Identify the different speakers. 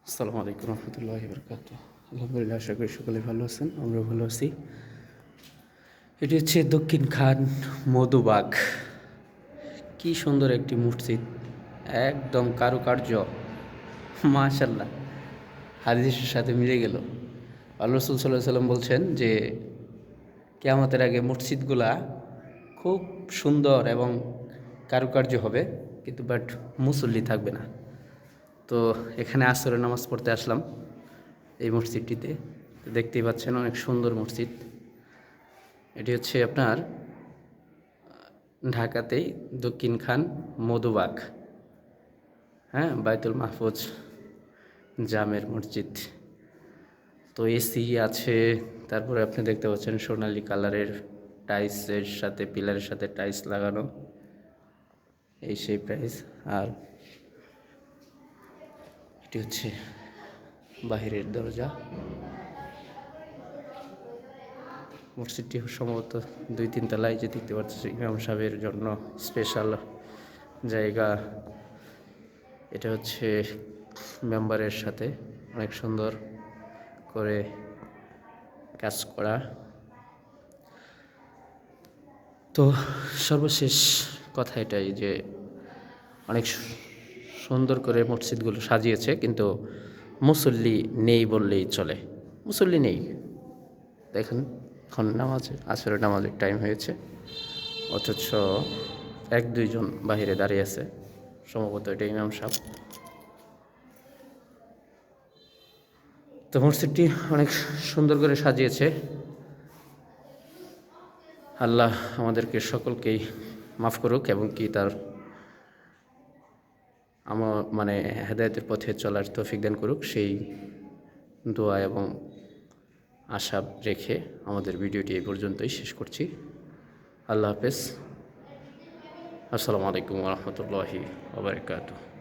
Speaker 1: আসসালামু আলাইকুম রহমতুল্লাহি বরকাতুহ। আলহামদুলিল্লাহ, আশা করি সকলে ভালো আছেন, আমরাও ভালো আছি। এটি হচ্ছে দক্ষিণ খান মধুবাগ। কি সুন্দর একটি মসজিদ, একদম কারুকার্য, মাশাল্লাহ, হাদিসের সাথে মিলে গেল। আল্লাহ রসুল সাল্লাহ সাল্লাম বলছেন যে কিয়ামতের আগে মসজিদগুলা খুব সুন্দর এবং কারুকার্য হবে, কিন্তু বাট মুসল্লি থাকবে না। তো এখানে আসরের নামাজ পড়তে আসলাম এই মসজিদটিতে। দেখতেই পাচ্ছেন, অনেক সুন্দর মসজিদ। এটি হচ্ছে আপনার ঢাকাতেই দক্ষিণ খান মধুবাগ, হ্যাঁ, বাইতুল মাহফুজ জামের মসজিদ। তো এসি আছে, তারপরে আপনি দেখতে পাচ্ছেন সোনালি কালারের টাইলসের সাথে, পিলারের সাথে টাইলস লাগানো, এই সেই প্রাইস। আর এটি হচ্ছে বাহিরের দরজা। মসজিদটি সম্ভবত 2-3 তলায়, যে দেখতে পাচ্ছি ইমাম সাহেবের জন্য স্পেশাল জায়গা। এটা হচ্ছে মেম্বারের সাথে অনেক সুন্দর করে কাজ করা। তো সর্বশেষ কথা এটাই যে অনেক সুন্দর করে মসজিদগুলো সাজিয়েছে, কিন্তু মুসল্লি নেই বললেই চলে। মুসল্লি নেই, দেখেন এখন আসরের নামাজের টাইম হয়েছে, অথচ 1-2 জন বাহিরে দাঁড়িয়ে আছে, সম্ভবত এটা ইমাম সাহেব। তো মসজিদটি অনেক সুন্দর করে সাজিয়েছে। আল্লাহ আমাদেরকে সকলকেই মাফ করুক এবং কি তার হেদায়েতের পথে চলার তৌফিক দান করুক, সেই দোয়া এবং আশা রেখে আমাদের ভিডিওটি এই পর্যন্তই শেষ করছি। আল্লাহ হাফেজ। আসসালামু আলাইকুম ওয়া রাহমাতুল্লাহি ওয়া বারাকাতুহু।